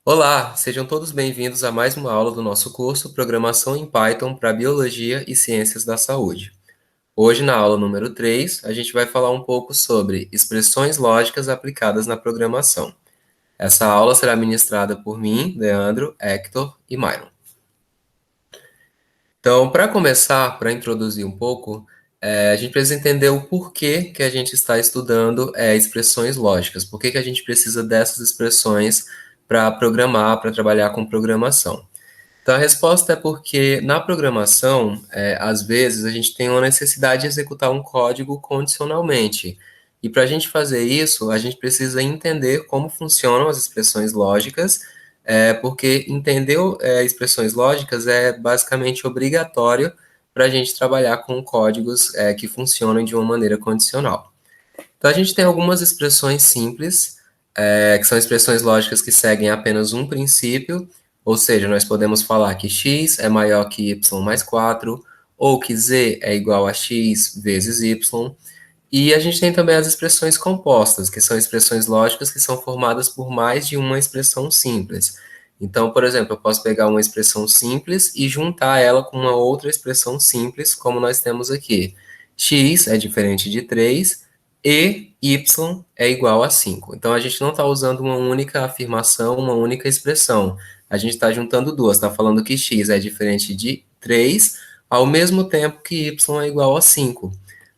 Olá, sejam todos bem-vindos a mais uma aula do nosso curso Programação em Python para Biologia e Ciências da Saúde. Hoje, na aula número 3, a gente vai falar um pouco sobre expressões lógicas aplicadas na programação. Essa aula será ministrada por mim, Leandro, Hector e Myron. Então, para começar, para introduzir um pouco, a gente precisa entender o porquê que a gente está estudando expressões lógicas, por que que a gente precisa dessas expressões para programar, para trabalhar com programação. Então, a resposta é porque na programação, às vezes, a gente tem uma necessidade de executar um código condicionalmente. E para a gente fazer isso, a gente precisa entender como funcionam as expressões lógicas, porque entender expressões lógicas é basicamente obrigatório para a gente trabalhar com códigos que funcionam de uma maneira condicional. Então, a gente tem algumas expressões simples, que são expressões lógicas que seguem apenas um princípio, ou seja, nós podemos falar que x é maior que y mais 4, ou que z é igual a x vezes y. E a gente tem também as expressões compostas, que são expressões lógicas que são formadas por mais de uma expressão simples. Então, por exemplo, eu posso pegar uma expressão simples e juntar ela com uma outra expressão simples, como nós temos aqui. X é diferente de 3 e y é igual a 5. Então, a gente não está usando uma única afirmação, uma única expressão. A gente está juntando duas, está falando que x é diferente de 3, ao mesmo tempo que y é igual a 5.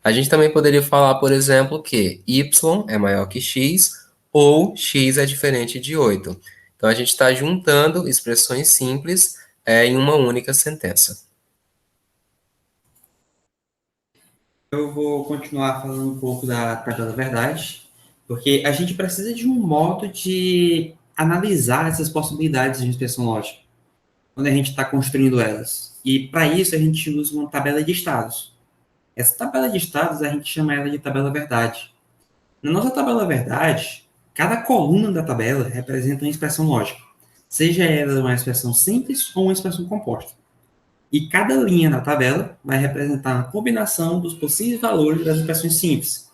A gente também poderia falar, por exemplo, que y é maior que x ou x é diferente de 8. Então, a gente está juntando expressões simples em uma única sentença. Eu vou continuar falando um pouco da tabela verdade, porque a gente precisa de um modo de analisar essas possibilidades de expressão lógica, quando a gente está construindo elas. E para isso a gente usa uma tabela de estados. Essa tabela de estados a gente chama ela de tabela verdade. Na nossa tabela verdade, cada coluna da tabela representa uma expressão lógica, seja ela uma expressão simples ou uma expressão composta. E cada linha da tabela vai representar uma combinação dos possíveis valores das expressões simples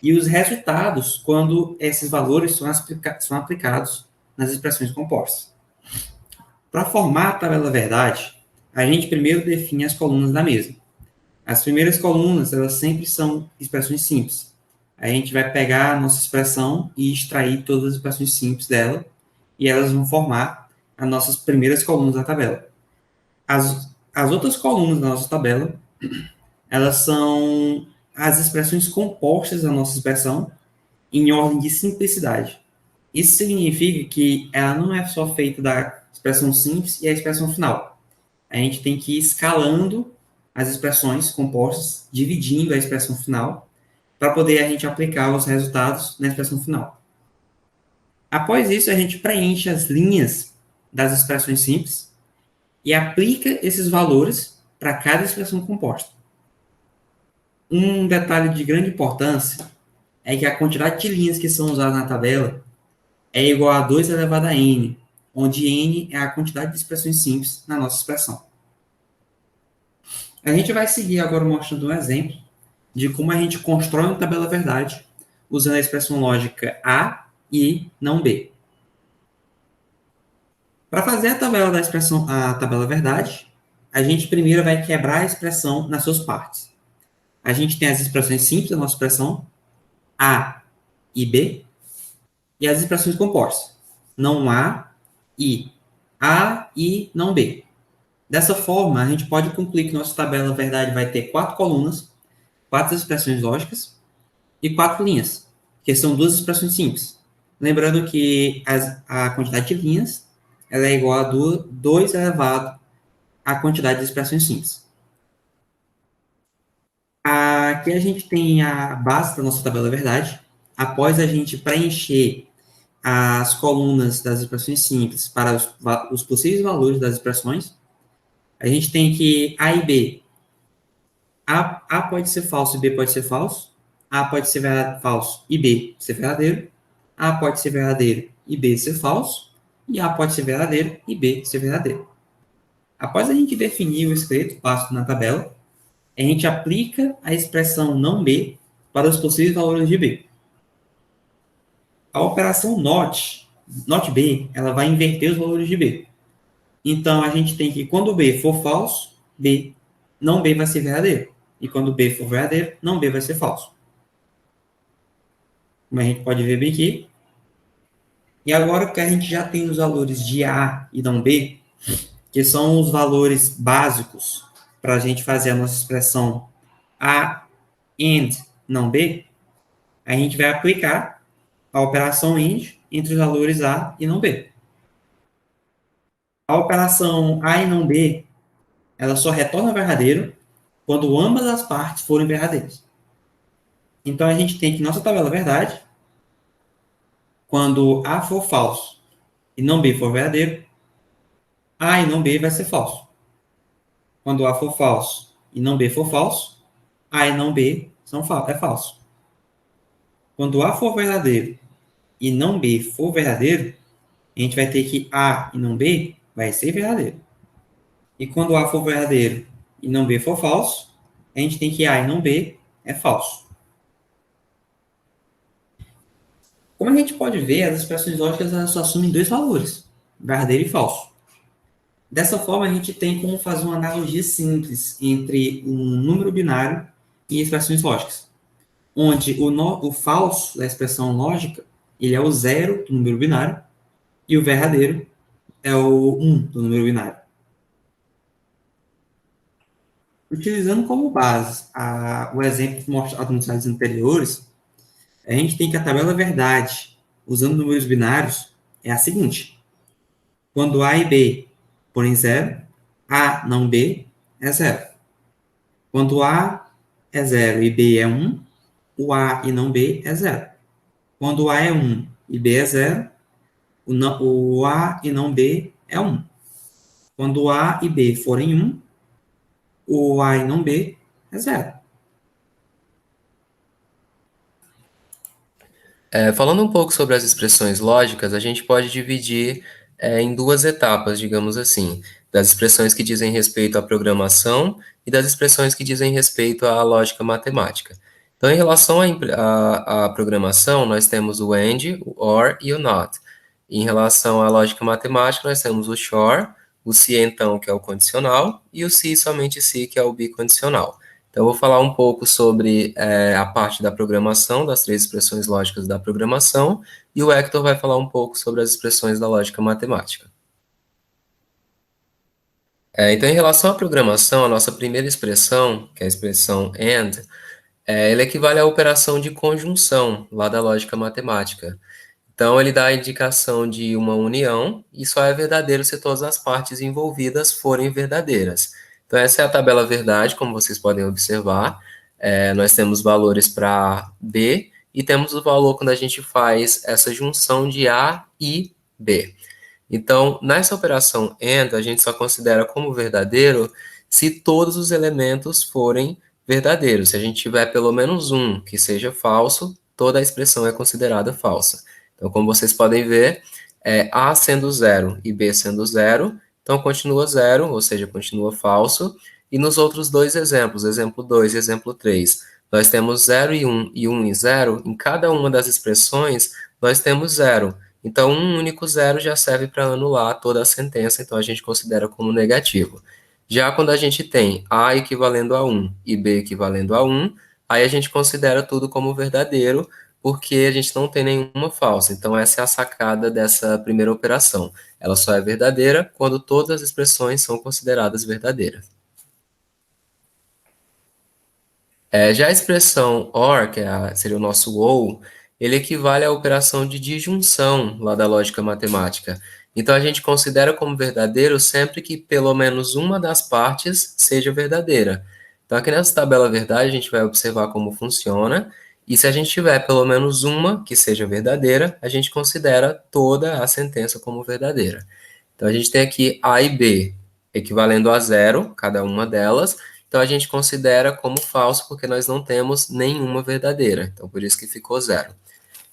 e os resultados quando esses valores são aplicados nas expressões compostas. Para formar a tabela verdade, a gente primeiro define as colunas da mesma. As primeiras colunas, elas sempre são expressões simples. A gente vai pegar a nossa expressão e extrair todas as expressões simples dela, e elas vão formar as nossas primeiras colunas da tabela. As outras colunas da nossa tabela, elas são as expressões compostas da nossa expressão em ordem de simplicidade. Isso significa que ela não é só feita da expressão simples e a expressão final. A gente tem que ir escalando as expressões compostas, dividindo a expressão final, para poder a gente aplicar os resultados na expressão final. Após isso, a gente preenche as linhas das expressões simples e aplica esses valores para cada expressão composta. Um detalhe de grande importância é que a quantidade de linhas que são usadas na tabela é igual a 2 elevado a n, onde n é a quantidade de expressões simples na nossa expressão. A gente vai seguir agora mostrando um exemplo de como a gente constrói uma tabela verdade usando a expressão lógica A e não B. Para fazer a tabela verdade, a gente primeiro vai quebrar a expressão nas suas partes. A gente tem as expressões simples da nossa expressão, A e B, e as expressões compostas, não A e não B. Dessa forma, a gente pode concluir que nossa tabela verdade vai ter 4 colunas, 4 expressões lógicas e 4 linhas, que são duas expressões simples. Lembrando que a quantidade de linhas ela é igual a 2 elevado à quantidade de expressões simples. Aqui a gente tem a base da nossa tabela verdade. Após a gente preencher as colunas das expressões simples para os possíveis valores das expressões, a gente tem que A e B. A pode ser falso e B pode ser falso. A pode ser falso e B ser verdadeiro. A pode ser verdadeiro e B ser falso. E A pode ser verdadeiro e B ser verdadeiro. Após a gente definir o escrito passo na tabela, a gente aplica a expressão não B para os possíveis valores de B. A operação NOT not B, ela vai inverter os valores de B. Então, a gente tem que, quando B for falso, não B vai ser verdadeiro. E quando B for verdadeiro, não B vai ser falso. Como a gente pode ver bem aqui. E agora que a gente já tem os valores de A e não B, que são os valores básicos para a gente fazer a nossa expressão A and não B, a gente vai aplicar a operação AND entre os valores A e não B. A operação A e não B, ela só retorna verdadeiro quando ambas as partes forem verdadeiras. Então, a gente tem que nossa tabela verdade, quando A for falso e não B for verdadeiro, A e não B vai ser falso. Quando A for falso e não B for falso, A e não B é falso. Quando A for verdadeiro e não B for verdadeiro, a gente vai ter que A e não B vai ser verdadeiro. E quando A for verdadeiro e não B for falso, a gente tem que A e não B é falso. Como a gente pode ver, as expressões lógicas elas só assumem dois valores, verdadeiro e falso. Dessa forma, a gente tem como fazer uma analogia simples entre um número binário e expressões lógicas, onde o falso da expressão lógica ele é o zero do número binário e o verdadeiro é o 1 do número binário. Utilizando como base o exemplo mostrado nos slides anteriores, a gente tem que a tabela verdade, usando números binários, é a seguinte. Quando A e B forem zero, A não B é zero. Quando A é zero e B é 1, o A e não B é zero. Quando A é 1 e B é zero, o A e não B é 1. Quando A e B forem 1, o A e não B é zero. Falando um pouco sobre as expressões lógicas, a gente pode dividir em duas etapas, digamos assim, das expressões que dizem respeito à programação e das expressões que dizem respeito à lógica matemática. Então, em relação à programação, nós temos o AND, o OR e o NOT. Em relação à lógica matemática, nós temos o SHOR, o se então, que é o condicional, e o se somente se, que é o bicondicional. Então, eu vou falar um pouco sobre a parte da programação, das três expressões lógicas da programação, e o Hector vai falar um pouco sobre as expressões da lógica matemática. Então, em relação à programação, a nossa primeira expressão, que é a expressão AND, ela equivale à operação de conjunção, lá da lógica matemática. Então, ele dá a indicação de uma união, e só é verdadeiro se todas as partes envolvidas forem verdadeiras. Então, essa é a tabela verdade, como vocês podem observar. Nós temos valores para B, e temos o valor quando a gente faz essa junção de A e B. Então, nessa operação AND, a gente só considera como verdadeiro se todos os elementos forem verdadeiros. Se a gente tiver pelo menos um que seja falso, toda a expressão é considerada falsa. Então, como vocês podem ver, A sendo zero e B sendo zero, então continua zero, ou seja, continua falso. E nos outros dois exemplos, exemplo 2 e exemplo 3, nós temos 0 e 1 e 0, em cada uma das expressões nós temos zero. Então, um único zero já serve para anular toda a sentença, então a gente considera como negativo. Já quando a gente tem A equivalendo a 1 e B equivalendo a 1, aí a gente considera tudo como verdadeiro, porque a gente não tem nenhuma falsa. Então, essa é a sacada dessa primeira operação. Ela só é verdadeira quando todas as expressões são consideradas verdadeiras. Já a expressão OR, que seria o nosso OU, ele equivale à operação de disjunção lá da lógica matemática. Então, a gente considera como verdadeiro sempre que pelo menos uma das partes seja verdadeira. Então, aqui nessa tabela verdade, a gente vai observar como funciona, e se a gente tiver pelo menos uma que seja verdadeira, a gente considera toda a sentença como verdadeira. Então, a gente tem aqui A e B equivalendo a zero, cada uma delas, então, a gente considera como falso porque nós não temos nenhuma verdadeira. Então, por isso que ficou zero.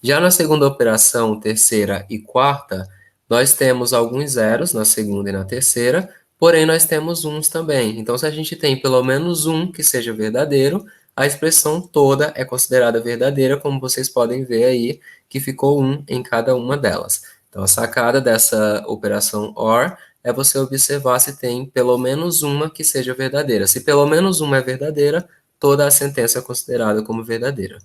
Já na segunda operação, terceira e quarta, nós temos alguns zeros na segunda e na terceira, porém nós temos uns também. Então, se a gente tem pelo menos um que seja verdadeiro, a expressão toda é considerada verdadeira, como vocês podem ver aí, que ficou um em cada uma delas. Então, a sacada dessa operação OR é você observar se tem pelo menos uma que seja verdadeira. Se pelo menos uma é verdadeira, toda a sentença é considerada como verdadeira.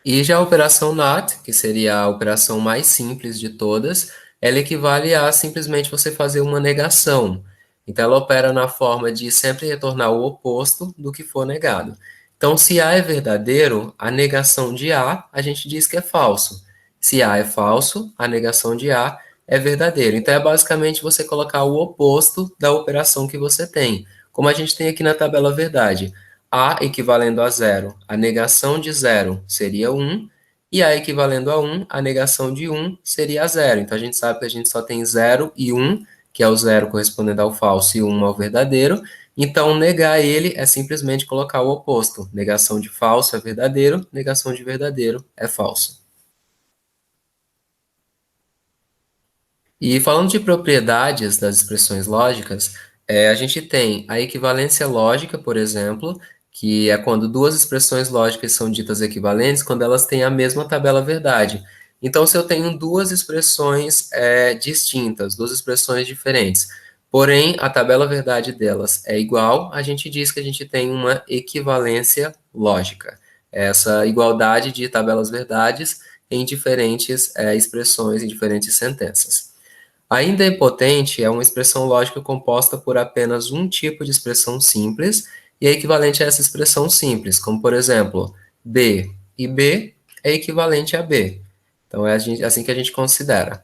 E já a operação NOT, que seria a operação mais simples de todas, ela equivale a simplesmente você fazer uma negação. Então, ela opera na forma de sempre retornar o oposto do que for negado. Então, se A é verdadeiro, a negação de A gente diz que é falso. Se A é falso, a negação de A é verdadeiro. Então, é basicamente você colocar o oposto da operação que você tem. Como a gente tem aqui na tabela verdade. A equivalendo a zero, a negação de zero seria 1, e A equivalendo a 1, a negação de 1 seria zero. Então, a gente sabe que a gente só tem 0 e 1, que é o zero correspondendo ao falso e 1 ao verdadeiro. Então, negar ele é simplesmente colocar o oposto. Negação de falso é verdadeiro, negação de verdadeiro é falso. E falando de propriedades das expressões lógicas, a gente tem a equivalência lógica, por exemplo, que é quando duas expressões lógicas são ditas equivalentes quando elas têm a mesma tabela verdade. Então, se eu tenho duas expressões distintas, duas expressões diferentes, porém a tabela verdade delas é igual, a gente diz que a gente tem uma equivalência lógica. Essa igualdade de tabelas verdades em diferentes expressões, em diferentes sentenças. A idempotente é uma expressão lógica composta por apenas um tipo de expressão simples e é equivalente a essa expressão simples, como, por exemplo, B e B é equivalente a B. Então, é assim que a gente considera.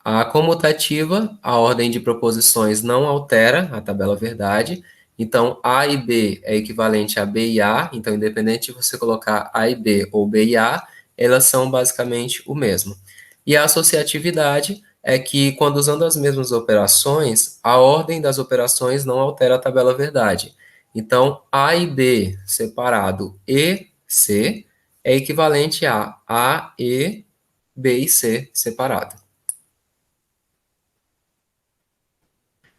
A comutativa, a ordem de proposições não altera a tabela verdade. Então, A e B é equivalente a B e A. Então, independente de você colocar A e B ou B e A, elas são basicamente o mesmo. E a associatividade é que, quando usando as mesmas operações, a ordem das operações não altera a tabela verdade. Então, A e B separado e C é equivalente a e B e C separado.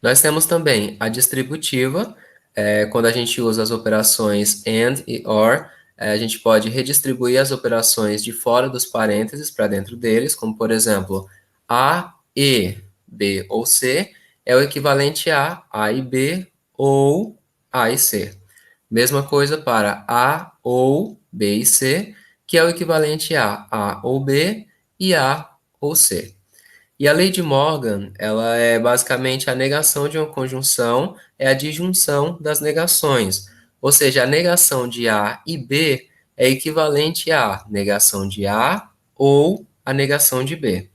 Nós temos também a distributiva, quando a gente usa as operações AND e OR, a gente pode redistribuir as operações de fora dos parênteses para dentro deles, como, por exemplo, A, E, B ou C é o equivalente A e B ou A e C. Mesma coisa para A ou B e C, que é o equivalente A ou B e A ou C. E a lei de Morgan, ela é basicamente a negação de uma conjunção, é a disjunção das negações. Ou seja, a negação de A e B é equivalente à negação de A ou a negação de B.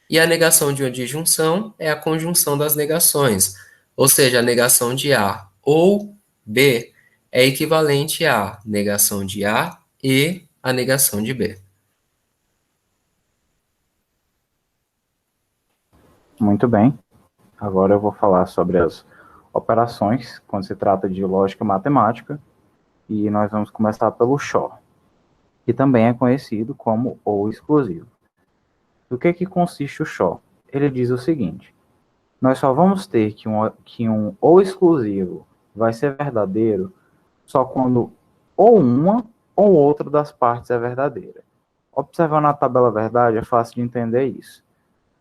E a negação de uma disjunção é a conjunção das negações. Ou seja, a negação de A ou B é equivalente à negação de A e a negação de B. Muito bem. Agora eu vou falar sobre as operações, quando se trata de lógica matemática, e nós vamos começar pelo SHO, que também é conhecido como ou exclusivo. Do que consiste o SHO? Ele diz o seguinte: nós só vamos ter que um ou exclusivo vai ser verdadeiro só quando ou uma ou outra das partes é verdadeira. Observando a tabela verdade, é fácil de entender isso.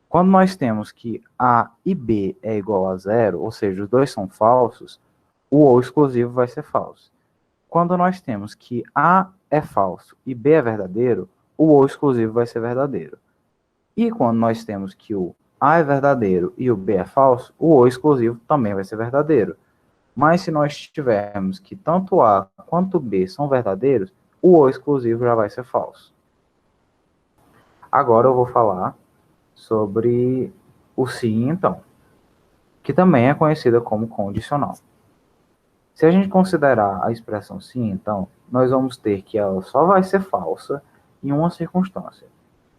Quando nós temos que A e B é igual a zero, ou seja, os dois são falsos, o ou exclusivo vai ser falso. Quando nós temos que A é falso e B é verdadeiro, o ou exclusivo vai ser verdadeiro. E quando nós temos que o A é verdadeiro e o B é falso, o ou exclusivo também vai ser verdadeiro. Mas se nós tivermos que tanto A quanto B são verdadeiros, o ou exclusivo já vai ser falso. Agora eu vou falar sobre o sim, então, que também é conhecida como condicional. Se a gente considerar a expressão sim, então, nós vamos ter que ela só vai ser falsa em uma circunstância: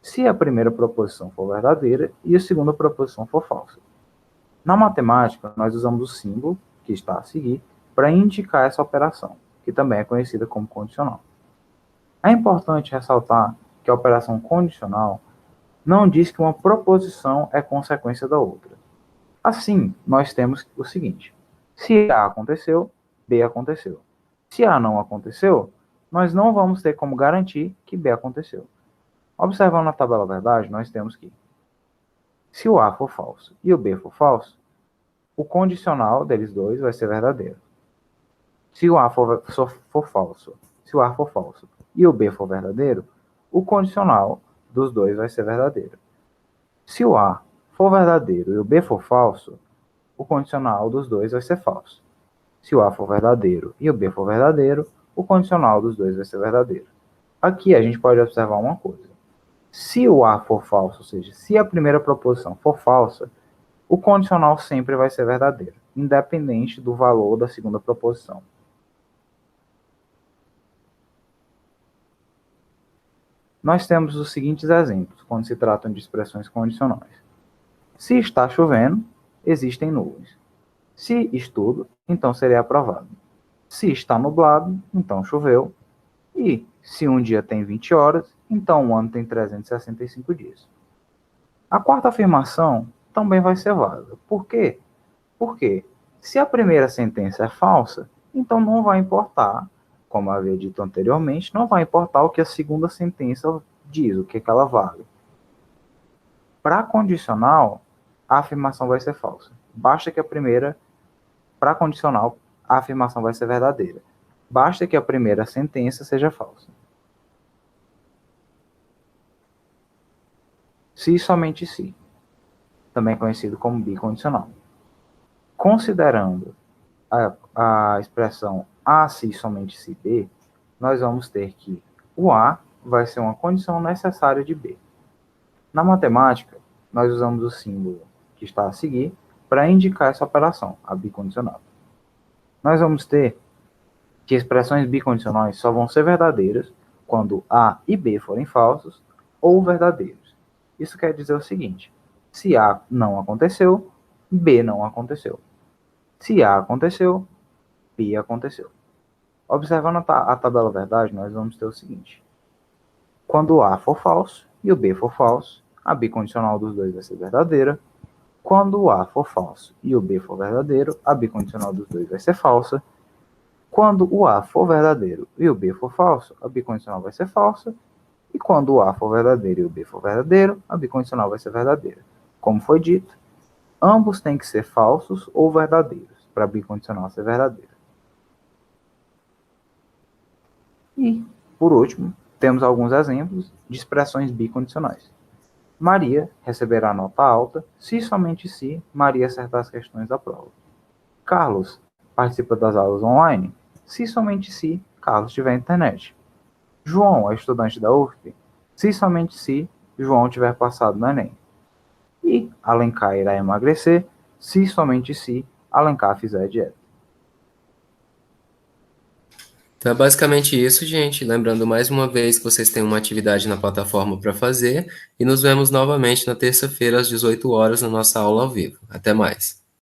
se a primeira proposição for verdadeira e a segunda proposição for falsa. Na matemática, nós usamos o símbolo, que está a seguir, para indicar essa operação, que também é conhecida como condicional. É importante ressaltar que a operação condicional não diz que uma proposição é consequência da outra. Assim, nós temos o seguinte: se A aconteceu, B aconteceu. Se A não aconteceu, nós não vamos ter como garantir que B aconteceu. Observando a tabela verdade, nós temos que, se o A for falso e o B for falso, o condicional deles dois vai ser verdadeiro. Se o A for falso, se o A for falso e o B for verdadeiro, o condicional dos dois vai ser verdadeiro. Se o A for verdadeiro e o B for falso, o condicional dos dois vai ser falso. Se o A for verdadeiro e o B for verdadeiro, o condicional dos dois vai ser verdadeiro. Aqui a gente pode observar uma coisa. Se o A for falso, ou seja, se a primeira proposição for falsa, o condicional sempre vai ser verdadeiro, independente do valor da segunda proposição. Nós temos os seguintes exemplos, quando se tratam de expressões condicionais. Se está chovendo, existem nuvens. Se estudo, então serei aprovado. Se está nublado, então choveu. E se um dia tem 20 horas, então um ano tem 365 dias. A quarta afirmação também vai ser válida. Por quê? Porque se a primeira sentença é falsa, então não vai importar, como havia dito anteriormente, não vai importar o que a segunda sentença diz, o que ela vale. Para condicional, a afirmação vai ser falsa. Basta que a primeira, para condicional, a afirmação vai ser verdadeira. Basta que a primeira sentença seja falsa. Se e somente se, também conhecido como bicondicional. Considerando a expressão A se e somente se B, nós vamos ter que o A vai ser uma condição necessária de B. Na matemática, nós usamos o símbolo que está a seguir para indicar essa operação, a bicondicional. Nós vamos ter que expressões bicondicionais só vão ser verdadeiras quando A e B forem falsos ou verdadeiros. Isso quer dizer o seguinte: se A não aconteceu, B não aconteceu. Se A aconteceu, B aconteceu. Observando a tabela verdade, nós vamos ter o seguinte: quando o A for falso e o B for falso, a bicondicional dos dois vai ser verdadeira. Quando o A for falso e o B for verdadeiro, a bicondicional dos dois vai ser falsa. Quando o A for verdadeiro e o B for falso, a bicondicional vai ser falsa. E quando o A for verdadeiro e o B for verdadeiro, a bicondicional vai ser verdadeira. Como foi dito, ambos têm que ser falsos ou verdadeiros para a bicondicional ser verdadeira. E, por último, temos alguns exemplos de expressões bicondicionais. Maria receberá nota alta se e somente se Maria acertar as questões da prova. Carlos participa das aulas online se e somente se Carlos tiver internet. João é estudante da UFP se e somente se João tiver passado no Enem. E Alencar irá emagrecer se e somente se Alencar fizer dieta. Então é basicamente isso, gente. Lembrando mais uma vez que vocês têm uma atividade na plataforma para fazer e nos vemos novamente na terça-feira às 18 horas na nossa aula ao vivo. Até mais.